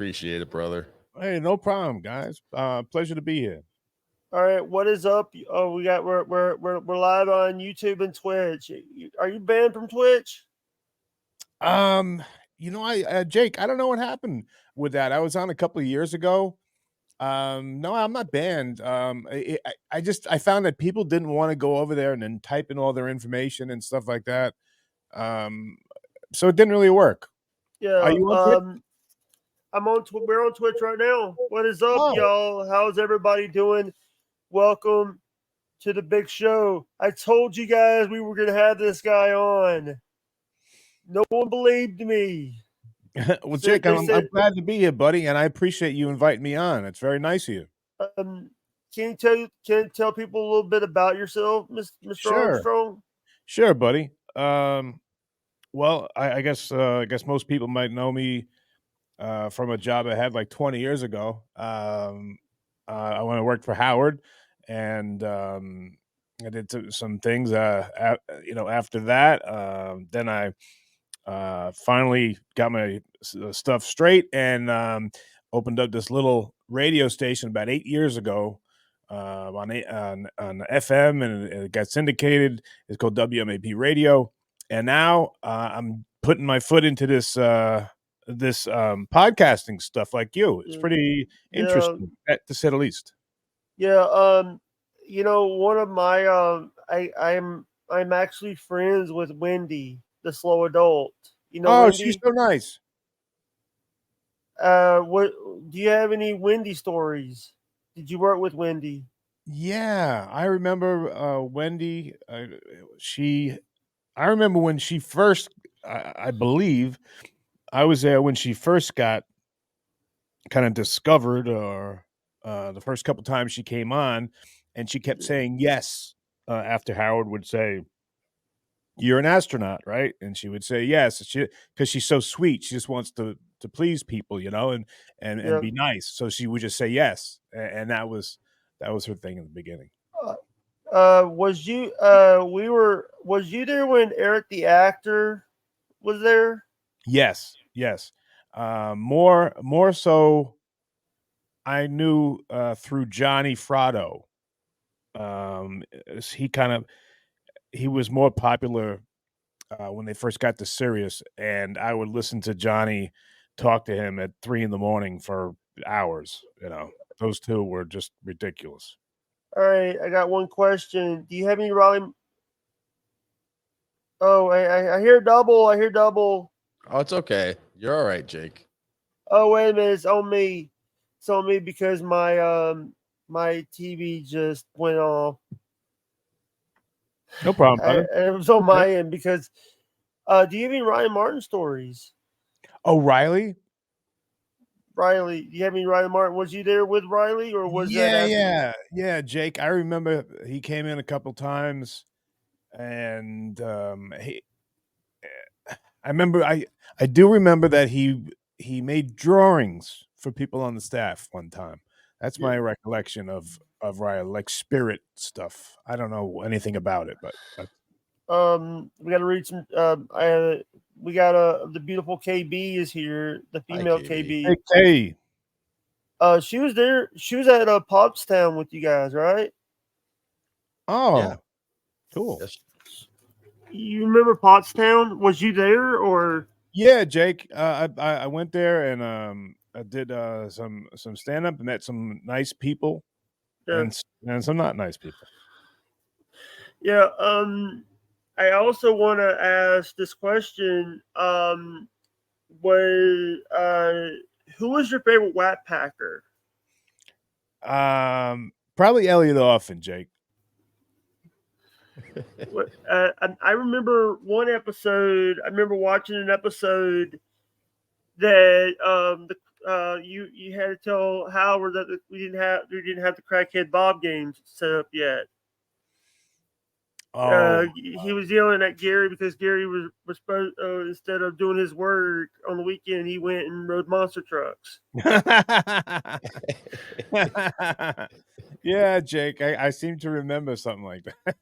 Appreciate it, brother. Hey, no problem, guys. Pleasure to be here. All right, what is up? Oh, we're live on YouTube and Twitch. Are you banned from Twitch? Um, Jake, I don't know what happened with that. I was on a couple of years ago. No, I'm not banned. I found that people didn't want to go over there and then type in all their information and stuff like that. Um, so it didn't really work. Are Yeah. you on Twitch? We're on Twitch right now. What is up, Oh, y'all? How's everybody doing? Welcome to the big show. I told you guys we were gonna have this guy on. No one believed me. well, So Jake, they I'm said, glad to be here, buddy, and I appreciate you inviting me on. It's very nice of you. um, can you tell people a little bit about yourself, Mr. Sure, Armstrong? sure, buddy. Well, I guess most people might know me from a job I had like 20 years ago. I went to work for Howard, and I did some things. After that, then I finally got my stuff straight and opened up this little radio station about 8 years ago. On FM, and it got syndicated. It's called WMAP Radio, and now I'm putting my foot into this podcasting stuff like you. It's pretty Yeah, interesting, to say the least. yeah. One of my I'm actually friends with Wendy, the slow adult. You know Oh, she's Wendy? so nice. What do you have any Wendy stories? Did you work with Wendy? Yeah, I remember Wendy. I remember when she first. I believe I was there when she first got kind of discovered, or the first couple times she came on, and she kept saying yes after Howard would say, "You're an astronaut, right?" And she would say yes, because she's so sweet. She just wants to please people, and Yeah. be nice. So she would just say yes, and that was her thing in the beginning. Was you there when Eric the actor was there? Yes, yes. More so, I knew through Johnny Fratto. He he was more popular when they first got to Sirius, and I would listen to Johnny talk to him at 3 in the morning for hours. Those two were just ridiculous. All right, I got one question. Do you have any Raleigh? Oh, I hear double. I hear double. Oh, it's okay. You're all right, Jake. Oh, wait a minute. It's on me. It's on me because my TV just went off. No problem, brother. It was on Yep. my end because do you have any Ryan Martin stories? Oh, Riley. Riley, do you have any Riley Martin? Was you there with Riley or was that Yeah, after? yeah, Jake. I remember he came in a couple times, and I do remember that he made drawings for people on the staff one time. That's Yeah. my recollection of Riley, like spirit stuff. I don't know anything about it, but We got to read some. We got the beautiful KB is here, the Hi, female KB. KB. hey, She was there. She was at Pottstown with you guys, right? oh, Yeah. cool. Yes. You remember Pottstown? Was you there or? Yeah, Jake. I went there and I did some stand up and met some nice people Yeah. and some not nice people. Yeah. I also want to ask this question. Was Who was your favorite Whack Packer? Probably Elliot Offen, Jake. I remember one episode. I remember watching an episode that you had to tell Howard that we didn't have the crackhead Bob games set up yet. Oh, He was yelling at Gary because Gary was supposed instead of doing his work on the weekend, he went and rode monster trucks. yeah, Jake. I seem to remember something like that.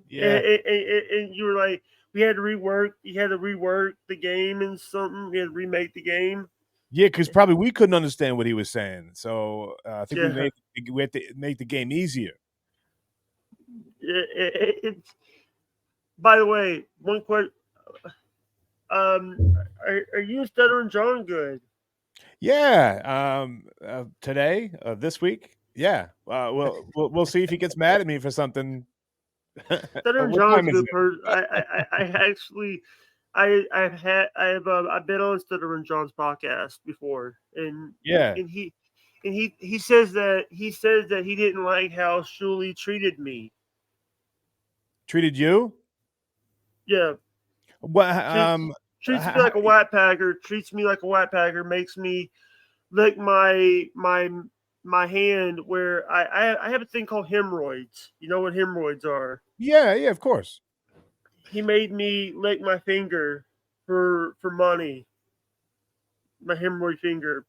yeah. And you were like, we had to rework. You had to rework the game and something. We had to remake the game. Yeah, because probably we couldn't understand what he was saying. So I think Yeah. we had to make the game easier. It's by the way, one question. Are you and Stuttering John good? Yeah. Today, this week. Yeah. We'll see if he gets mad at me for something. Stuttering What John's time a is good it? person. I actually I've been on Stuttering John's podcast before, Yeah. and he says that he didn't like how Shuli treated me. Treated you? Yeah, What? treats me like a white packer. Treats me like a white packer. Makes me lick my hand where I have a thing called hemorrhoids. You know what hemorrhoids are? Yeah. Yeah. Of course. He made me lick my finger for money. My hemorrhoid finger.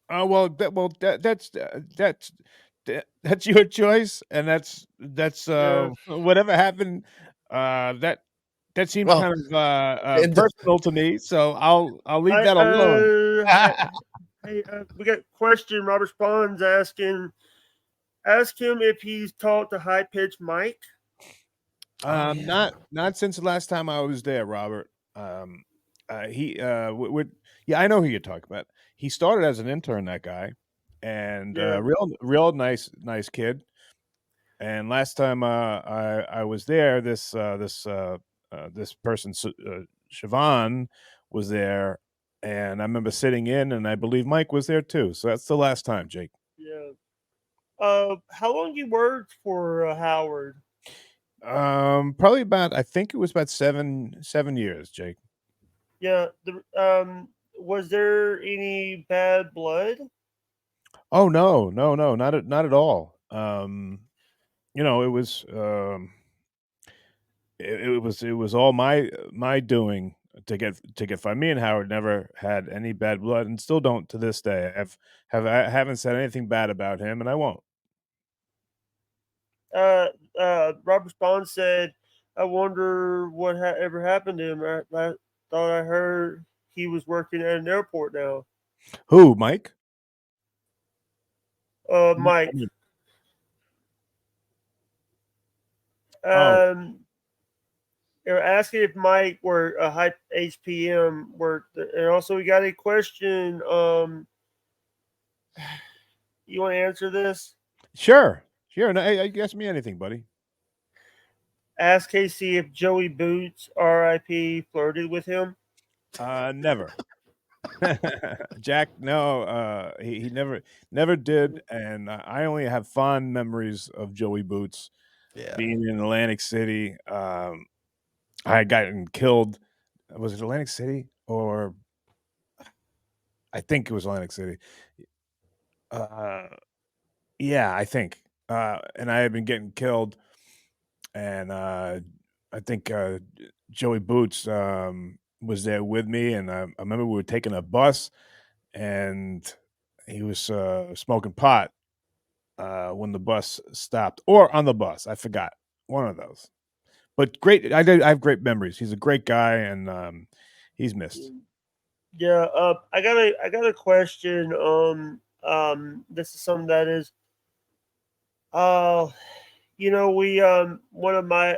Oh well. That's your choice, and that's Yeah. whatever happened. That seems Well, kind of and personal to me, so I'll leave I that alone. hey, we got a question. Robert Spawn's asking. Ask him if he's taught the high pitched mic. Not since the last time I was there, Robert. He yeah, I know who you're talking about. He started as an intern, that guy, and Yeah. real nice kid. And last time I was there, this person, Siobhan, was there, and I remember sitting in, and I believe Mike was there too. So that's the last time, Jake. Yeah. How long you worked for Howard? Probably about, I think it was about 7 years, Jake. Yeah. Was there any bad blood? Oh no, not at all. It was it was all my doing to get fired. Me and Howard never had any bad blood, and still don't to this day. I haven't said anything bad about him, and I won't. Robert Spawn said, "I wonder what ever happened to him. I thought I heard he was working at an airport now." Who, Mike? Mike. Oh, They're asking if Mike were a high HPM worked, and also we got a question. You want to answer this? sure. No, hey, ask me anything, buddy. Ask KC if Joey Boots, R.I.P., flirted with him. Never. Jack, no, he never did, and I only have fond memories of Joey Boots yeah. being in Atlantic City. I had gotten killed. Was it Atlantic City, or I think it was Atlantic City? Yeah, I think. And I had been getting killed, and I think Joey Boots was there with me, and I remember we were taking a bus, and he was smoking pot when the bus stopped, or on the bus. I forgot, one of those. But great, I have great memories. He's a great guy, and he's missed. Yeah. I got a question. This is something that is. We one of my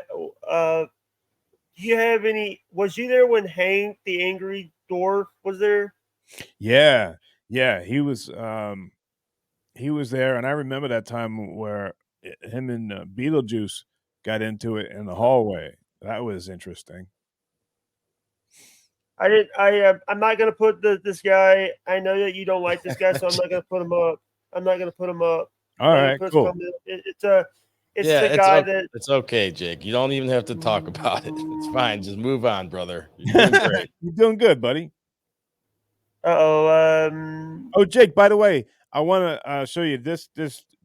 do you have any? Was you there when Hank the Angry Dwarf was there? Yeah, he was there, and I remember that time where him and Beetlejuice got into it in the hallway. That was interesting. I didn't. I'm not gonna put this guy. I know that you don't like this guy, so I'm not gonna put him up. I'm not gonna put him up. All right, cool. It's Yeah, the guy that. it's okay, Jake. You don't even have to talk about it. It's fine. Just move on, brother. You're doing great. You're doing good, buddy. Oh, Jake, by the way, I want to show you this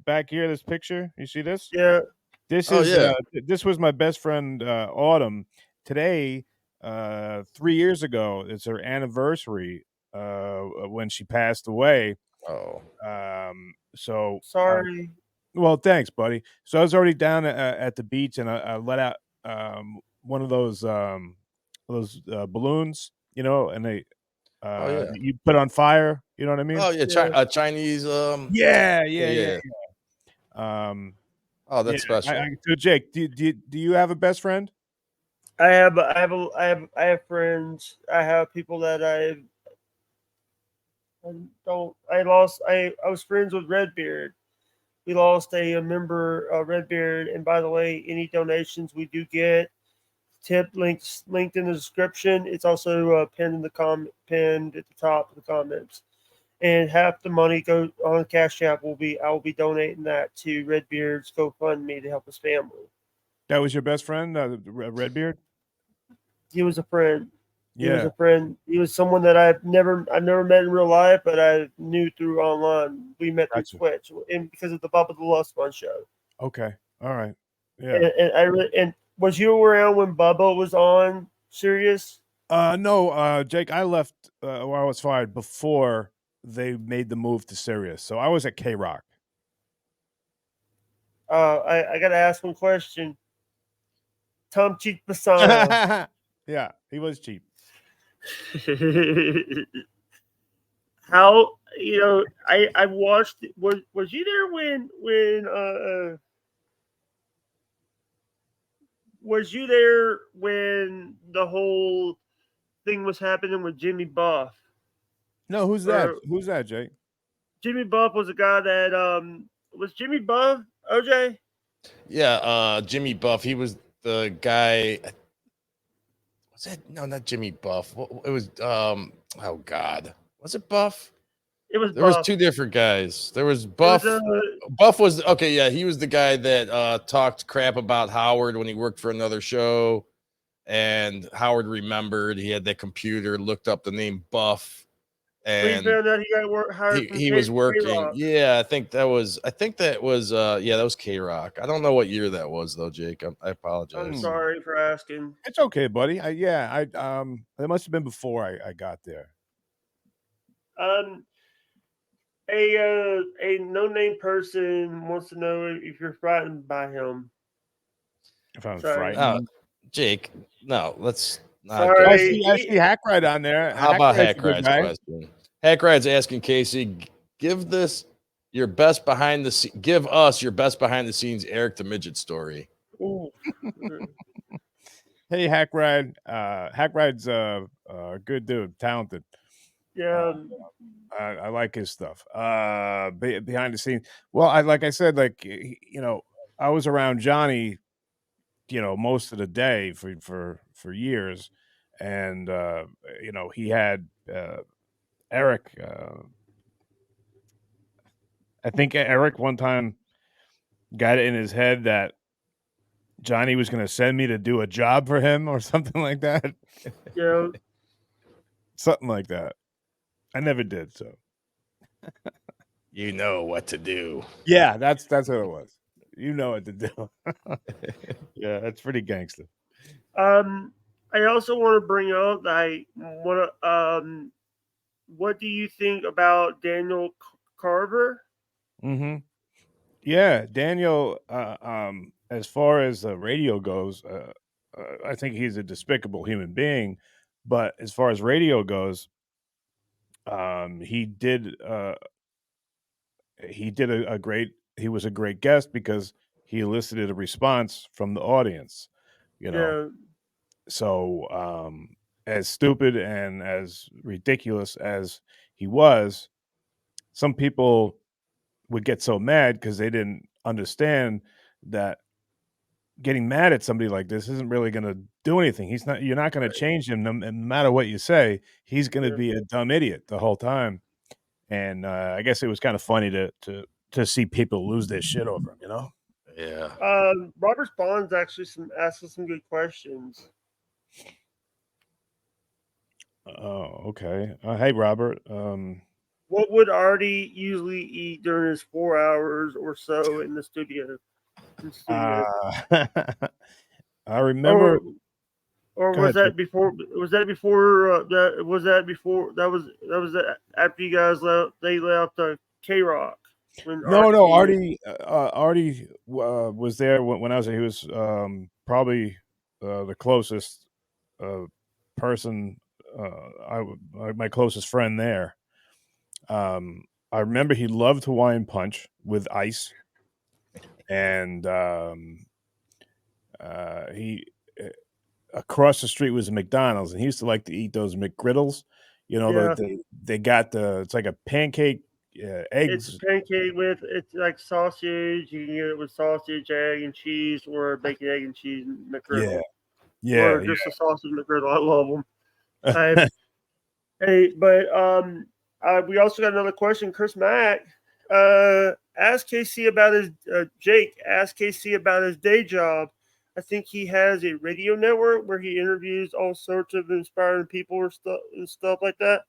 back here, this picture. You see this? yeah. This Oh, is yeah. this was my best friend Autumn. Today, 3 years ago, it's her anniversary when she passed away. Oh, So Sorry. well, thanks, buddy. So I was already down at the beach, and I let out one of those balloons, and Yeah. You put on fire. You know what I mean? Oh yeah, Yeah. Chinese. Yeah. Oh, Yeah. that's special. So Jake, do you have a best friend? I have friends. I have people that I don't. I was friends with Redbeard. We lost a member, Redbeard. And by the way, any donations we do get, tip links linked in the description. It's also pinned in the pinned at the top of the comments. And half the money goes on Cash App. I will be donating that to Redbeard's GoFundMe to help his family. That was your best friend, Redbeard. He was a friend. He was Yeah. a friend. He was someone that I've never met in real life, but I knew through online. We met through Gotcha. Twitch and because of the Bubba the Lust Fun show. Okay. All right. Yeah. And was you around when Bubba was on Sirius? No, Jake, I left where I was fired before they made the move to Sirius. So I was at K Rock. I got to ask one question. Tom Cheek Basano. Yeah, he was cheap. How I watched. Was you there when was you there when the whole thing was happening with Jimmy Buff? No, who's that? Who's that, Jake? Jimmy Buff was a guy that was Jimmy Buff, OJ? Yeah, Jimmy Buff. He was the guy. Was it no, not Jimmy Buff? It was oh God, was it Buff? It was There Buff. was two different guys. There was Buff. Buff was okay. Yeah, he was the guy that talked crap about Howard when he worked for another show, and Howard remembered. He had that computer, looked up the name Buff, and we found out he got hired. He was working. K-Rock. Yeah, I think that was. Yeah, that was K Rock. I don't know what year that was though, Jake. I apologize. I'm sorry for asking. It's okay, buddy. It must have been before I got there. A no-name person wants to know if you're frightened by him. If I'm frightened, Jake. No, let's not. Sorry, I see Hackride on there. How about Hackride's question? Hackride's asking Casey, give us your best behind the scenes Eric the Midget story. Hey, Hackride. Hackride's a good dude, talented. Yeah. I like his stuff. Behind the scenes. Well, I said, I was around Johnny, most of the day for years. And, he had Eric. I think Eric one time got it in his head that Johnny was going to send me to do a job for him or something like that. Yeah. Something like that. I never did, so. You know what to do. Yeah, that's what it was. You know what to do. Yeah, that's pretty gangster. I also want to bring up what do you think about Daniel Carver? Mm-hmm. Yeah, Daniel, as far as the radio goes, I think he's a despicable human being. But as far as radio goes, he was a great guest because he elicited a response from the audience, Yeah. So as stupid and as ridiculous as he was, some people would get so mad because they didn't understand that getting mad at somebody like this isn't really going to do anything. You're not going to change him no matter what you say. He's going to be a dumb idiot the whole time. And I guess it was kind of funny to see people lose their shit over him, Yeah. Robert Spawn's actually asking some good questions. Oh, okay. Hey, Robert. What would Artie usually eat during his 4 hours or so in the studio? I remember. Or was that before? Was that before? That was after you guys left. They left K Rock. No. Artie was there when I was there. He was probably the closest person my closest friend there. I remember he loved Hawaiian Punch with ice, and he across the street was a McDonald's, and he used to like to eat those McGriddles. You know, Yeah. they got it's like a pancake, eggs. It's a pancake with it's like sausage. You can get it with sausage, egg, and cheese, or bacon, egg, and cheese McGriddle. Yeah, Or just a sausage McGriddle. I love them. We also got another question. Chris Mack asked KC about his Jake asked KC about his day job. I think he has a radio network where he interviews all sorts of inspiring people or stuff like that.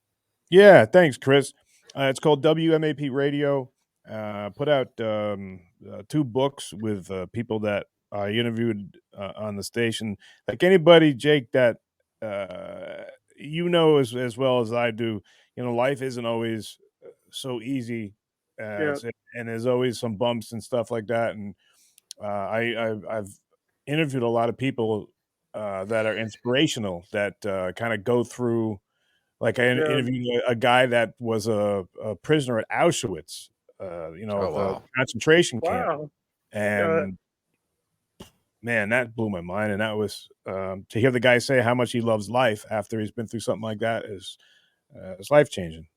Yeah, thanks, Chris. It's called WMAP Radio. Put out 2 books with people that I interviewed on the station. Like anybody, Jake, that as well as I do. Life isn't always so easy, and there's always some bumps and stuff like that. And I've interviewed a lot of people that are inspirational that kind of go through. Like I interviewed a guy that was a prisoner at Auschwitz, the concentration camp. Wow. And man, that blew my mind. And that was to hear the guy say how much he loves life after he's been through something like that is life changing.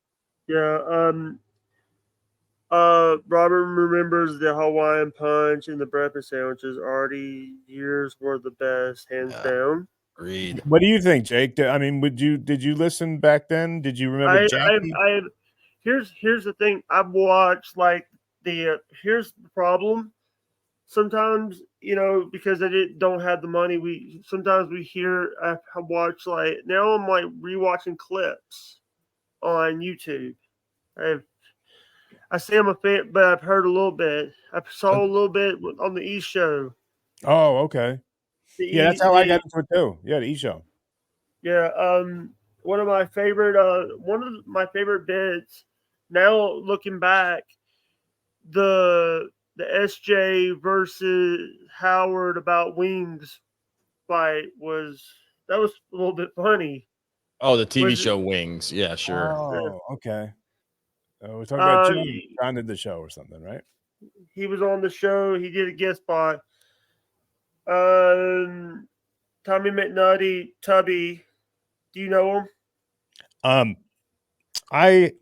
Yeah. Robert remembers the Hawaiian Punch and the breakfast sandwiches. Artie years were the best, hands down. Agreed. What do you think, Jake? I mean, did you listen back then? Did you remember Jackie? Here's the thing. I've watched here's the problem. Sometimes, because I don't have the money, I watch now I'm rewatching clips on YouTube. I say I'm a fan, but I've heard a little bit. I saw a little bit on the E! Show. Oh, okay. That's how I got into it too. Yeah, the E! Show. Yeah, one of my favorite bits. Now looking back, the SJ versus Howard about wings fight was a little bit funny. Oh, the TV show Wings. Yeah, sure. Oh, okay. We're talking about John did the show or something, right? He was on the show. He did a guest spot. Tommy McNutty, Tubby. Do you know him? I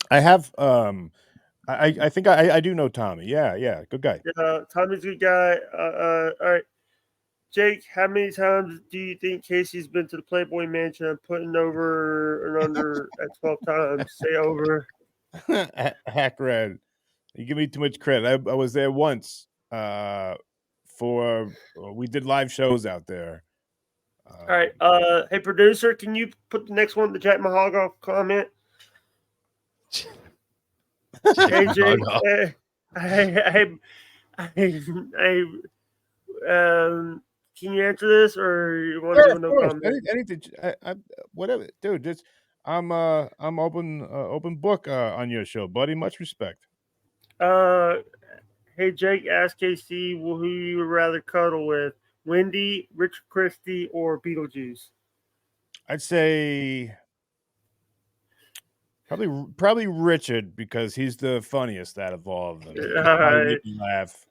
have I think I do know Tommy. Yeah, good guy. Yeah, Tommy's a good guy. All right, Jake, how many times do you think Casey's been to the Playboy Mansion? I'm putting over and under at 12 times. Say over. Hack Red. You give me too much credit. I was there once. We did live shows out there. All right. Hey, producer, can you put the next one, the Jack Mahogany comment? Hey, Jake. Can you answer this, or you want to do no comment? Anything, whatever, dude. Just I'm open book on your show, buddy. Much respect. Hey, Jake, ask KC who you would rather cuddle with, Wendy, Richard Christie, or Beetlejuice? I'd say probably Richard, because he's the funniest out of all of them. Make me laugh.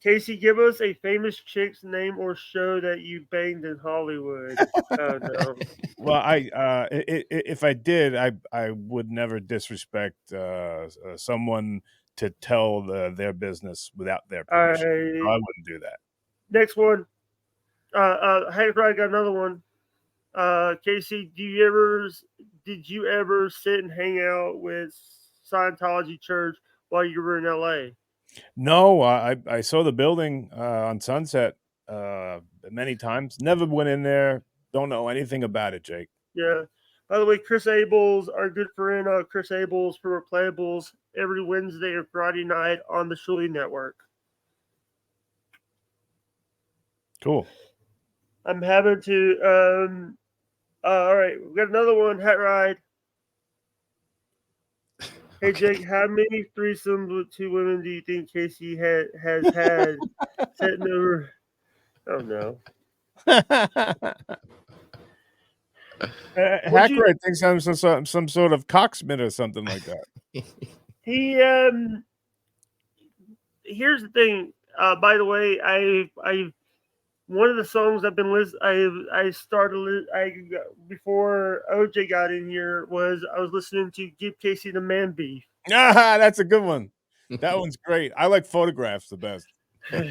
Casey, give us a famous chick's name or show that you banged in Hollywood. Oh no. Well, if I did, I would never disrespect someone to tell their business without their permission. I wouldn't do that. Next one. Hey, I got another one. Casey, did you ever sit and hang out with Scientology Church while you were in LA? No, I saw the building on Sunset many times. Never went in there. Don't know anything about it, Jake. Yeah. By the way, Chris Abels, our good friend Chris Abels for Replayables, every Wednesday and Friday night on the Shuley Network. Cool. I'm having to. All right, we got another one. Hat Ride. Hey, Jake, how many threesomes with 2 women do you think Casey has had sitting over? Oh, no. Hacker, I think some sort of cocksmith or something like that. He here's the thing. By the way, I one of the songs I've been listening. I started. Before OJ got in here was I was listening to Give Casey the Man Beef. Ah, that's a good one. That one's great. I like Photographs the best. You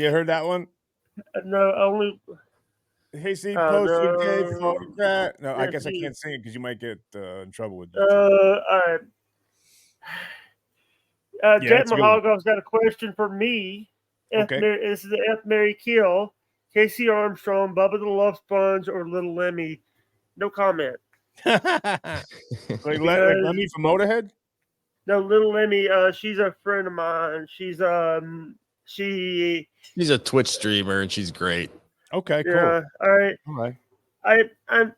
heard that one? No, only. Hey, see, Oh poster gay no. photograph. No, I Yes, guess I he- can't sing it because you might get in trouble with YouTube. All right. Yeah, Jack that's a good one. Mahagov's got a question for me. Okay. This is the F Mary Kill. Casey Armstrong, Bubba the Love Sponge, or Little Lemmy. No comment. like Because Lemmy from Motorhead? no, Little Lemmy. She's a friend of mine. She's She's a Twitch streamer and she's great. Okay, cool. Yeah. All right. All right. I'm.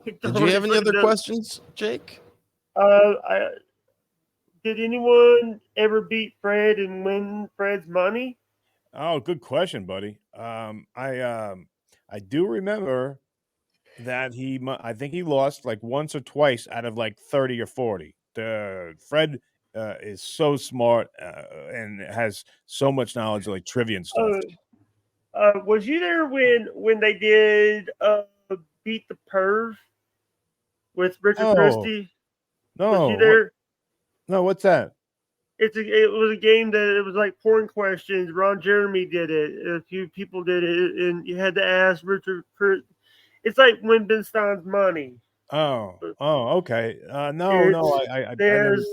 Did you have any other questions, Jake? Did anyone ever beat Fred and win Fred's money? Oh, good question, buddy. I do remember that I think he lost like once or twice out of like 30 or 40. Fred is so smart and has so much knowledge of like trivia and stuff. Was you there when they did Beat the Perv with Richard Christie? No. Was you there? No, what's that? It was a game that it was like porn questions. Ron Jeremy did it. A few people did it, and you had to ask Richard. It's like Win Ben Stein's money. Oh, okay. No, I there's.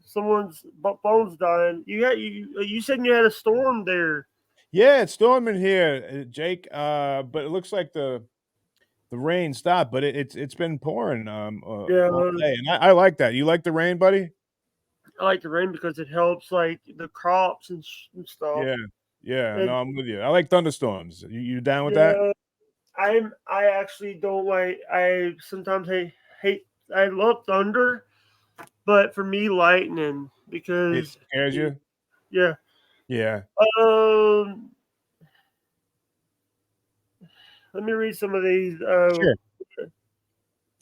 Someone's phone's dying. You said you had a storm there. Yeah, it's storming here, Jake. But it looks like the rain stopped, but it's been pouring all day, and I like that. You like the rain, buddy? I like the rain because it helps like the crops and stuff. Yeah. No, I'm with you. I like thunderstorms. You down with that? I actually don't like. I sometimes hate. I love thunder, but for me, lightning because it scares you. Yeah. Let me read some of these. Sure.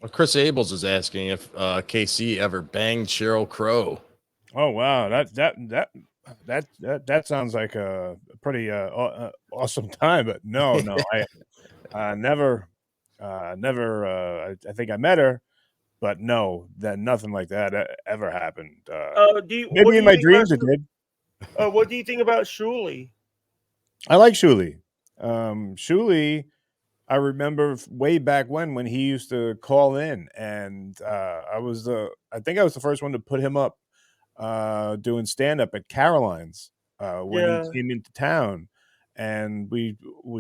Well, Chris Abels is asking if KC ever banged Sheryl Crow. Oh wow, that sounds like a pretty awesome time. But no, I never. I think I met her, but no, that nothing like that ever happened. Maybe in my dreams it did. What do you think about Shuli? I like Shuli. Shuli, I remember way back when he used to call in, and I think I was the first one to put him up doing stand up at Caroline's when he came into town, and we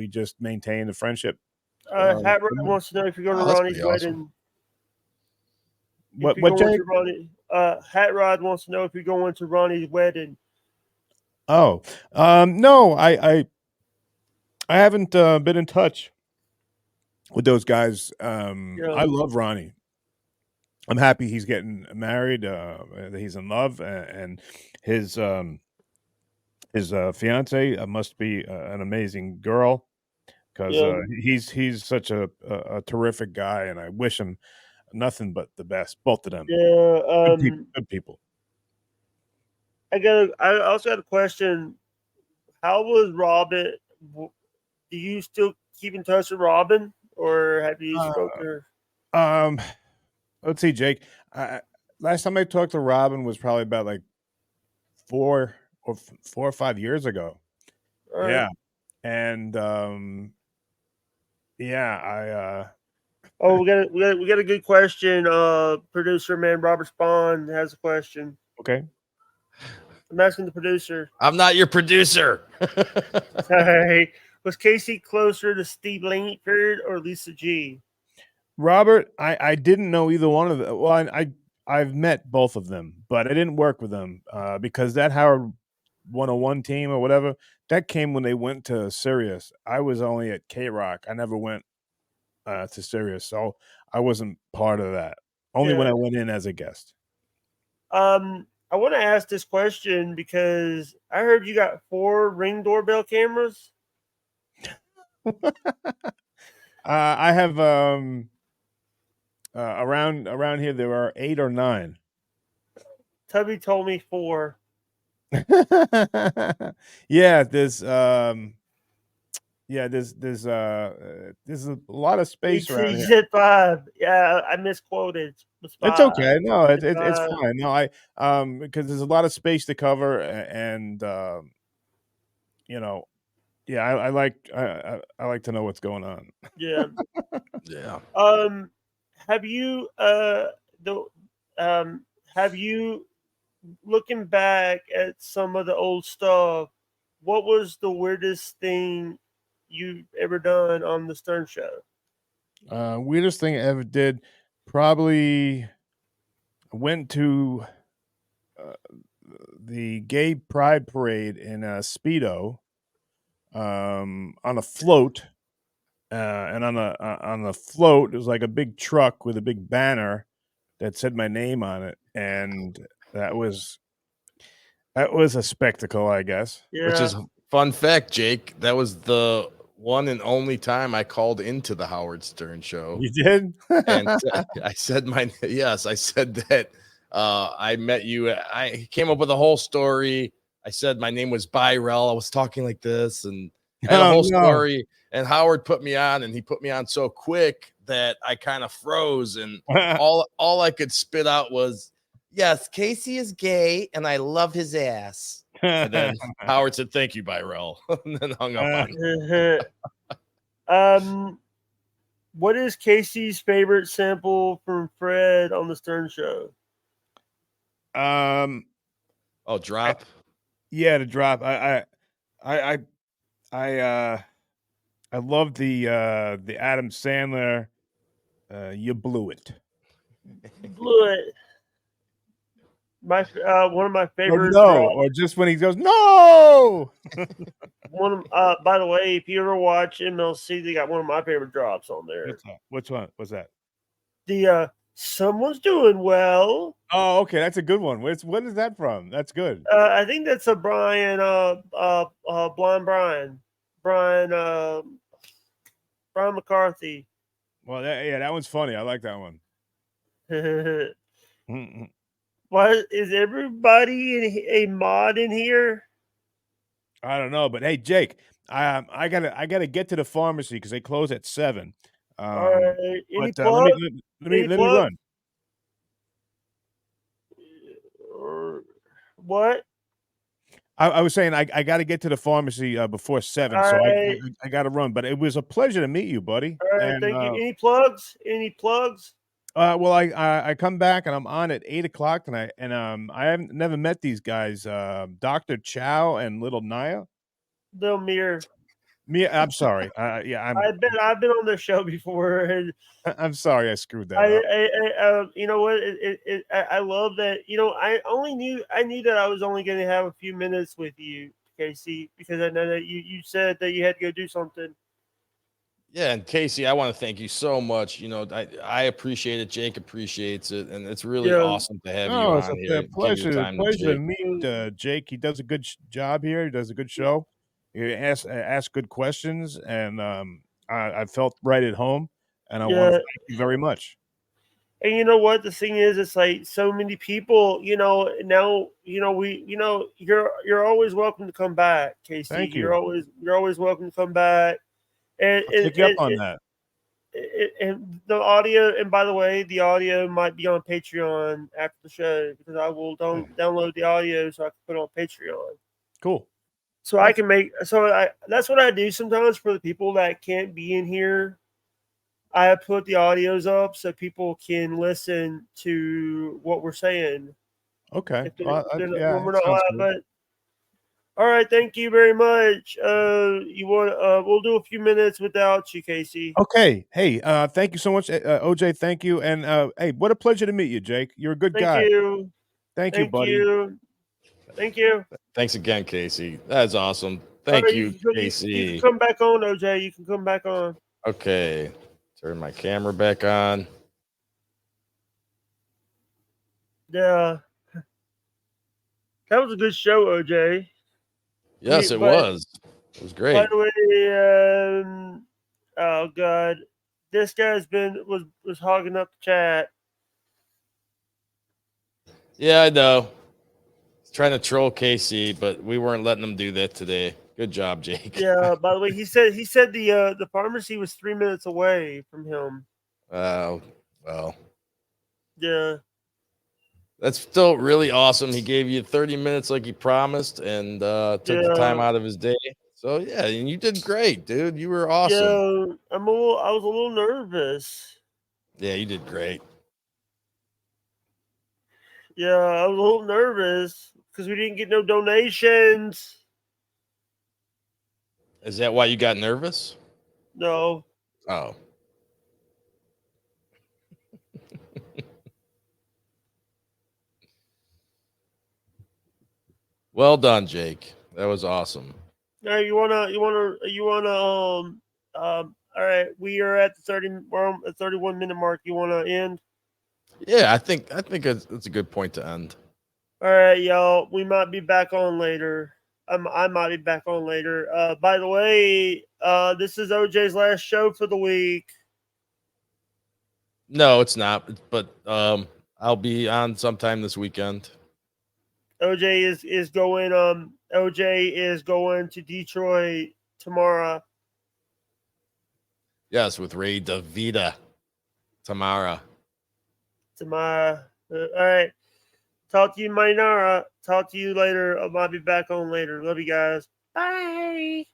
just maintained a friendship. Hat Rod wants to know if you're going to Ronnie's wedding. What, Jake? Hat Rod wants to know if you're going to Ronnie's wedding. Oh, no, I haven't been in touch with those guys. I love Ronnie. I'm happy he's getting married. He's in love, and his fiance must be an amazing girl because he's such a terrific guy, and I wish him nothing but the best. Both of them, good people. I also had a question. How was Robin? Do you still keep in touch with Robin, or have you spoken to her? Let's see, Jake. Last time I talked to Robin was probably about like 4 or 5 years ago. Yeah, and we got a good question. Producer man Robert Spawn has a question. Okay. I'm asking the producer. I'm not your producer. Hey, was Casey closer to Steve Langford or Lisa G? Robert, I didn't know either one of them. Well, I've met both of them, but I didn't work with them because that Howard 101 team or whatever, that came when they went to Sirius. I was only at K-Rock. I never went to Sirius, so I wasn't part of that. Only when I went in as a guest. I want to ask this question because I heard you got 4 Ring doorbell cameras. I have around here there are 8 or 9. Tubby told me 4. Yeah, there's there's a lot of space around He here. said 5. Yeah, I misquoted. It's It's 5. okay. No, it's 5. fine. No, I because there's a lot of space to cover, and you know, yeah, I like to know what's going on. Yeah. Yeah. Have you the have you, looking back at some of the old stuff, what was the weirdest thing you've ever done on the Stern Show? Weirdest thing I ever did, probably went to uh, the gay pride parade in Speedo, on a float, and on the float, it was like a big truck with a big banner that said my name on it, and that was a spectacle, I guess. Which Yeah. is fun fact, Jake. That was the one and only time I called into the Howard Stern show. You did? And I said yes, I said that I met you. I came up with a whole story. I said my name was Byrell. I was talking like this, and I had a Oh, whole no. story. And Howard put me on, and he put me on so quick that I kind of froze. And all I could spit out was, "Yes, Casey is gay, and I love his ass." And then Howard said, "Thank you, Byrell," and then hung up on me. What is Casey's favorite sample from Fred on the Stern Show? Um, Oh, drop. yeah, to drop. I I I love the Adam Sandler. You blew it. Blew it. My one of my Or favorite no, drops. or just when he goes no. One by the way, if you ever watch MLC, they got one of my favorite drops on there. What's that? Which one was that? The someone's doing well. Oh, okay, that's a good one. What is that from? That's good. I think that's a Brian Blind Brian McCarthy. Well, that one's funny. I like that one. Why is everybody a mod in here? I don't know, but hey, Jake, I gotta get to the pharmacy because they close at 7. All right. Any But plugs? let me run. What? I was saying I got to get to the pharmacy before 7, All so right. I got to run. But it was a pleasure to meet you, buddy. All right. And Thank you. Any plugs? Any plugs? well, I come back and I'm on at 8 o'clock tonight, and I haven't never met these guys, Dr. Chow and Little Naya. Bill Mir. Me, I'm sorry. Yeah, I've been on this show before, and I'm sorry I screwed that up. you know what? I love that. You know, I knew that I was only going to have a few minutes with you, Casey, because I know that you said that you had to go do something. Yeah, and Casey, I want to thank you so much. You know, I appreciate it. Jake appreciates it, and it's really awesome to have you No, it's on a here. pleasure. Give your time to Pleasure to Jake. meet Jake. He does a good job here. He does a good show. He asks good questions, and I felt right at home. And I want to thank you very much. And you know what? The thing is, it's like so many people. You know, now you're always welcome to come back, Casey. Thank you. You're always welcome to come back. And I'll take you up on that. And the audio, and by the way, the audio might be on Patreon after the show because I will download the audio so I can put it on Patreon. Cool. So I can that's what I do sometimes for the people that can't be in here. I put the audios up so people can listen to what we're saying. Okay. When we're not live, but all right, thank you very much. We'll do a few minutes without you, Casey. Okay. Hey, thank you so much, OJ. Thank you. And hey, what a pleasure to meet you, Jake. You're a good guy. Thank you, buddy. Thank you. Thanks again, Casey. That's awesome. Thank you, Casey. You can come back on, OJ. You can come back on. Okay. Turn my camera back on. Yeah. That was a good show, OJ. Yes, it was. It was By great. the way, oh god, this guy's was hogging up the chat. Yeah, I know. He's trying to troll Casey, but we weren't letting him do that today. Good job, Jake. Yeah. By the way, he said the pharmacy was 3 minutes away from him. Well, Yeah. that's still really awesome. He gave you 30 minutes like he promised and took the time Yeah. out of his day. So yeah, and you did great, dude. You were awesome. Yeah. I was a little nervous. Yeah, you did great. Yeah, I was a little nervous because we didn't get no donations. Is that why you got nervous? No. Oh. Well done, Jake. That was awesome. All right, you wanna all right, we are at the 31 minute mark. You wanna end? Yeah, I think it's a good point to end. All right, y'all. We might be back on later. I might be back on later. By the way, this is OJ's last show for the week. No, it's not. But I'll be on sometime this weekend. OJ is going. OJ is going to Detroit tomorrow. Yes, with Ray DeVita tomorrow. All right. Talk to you, Maynara. Talk to you later. I might be back on later. Love you guys. Bye.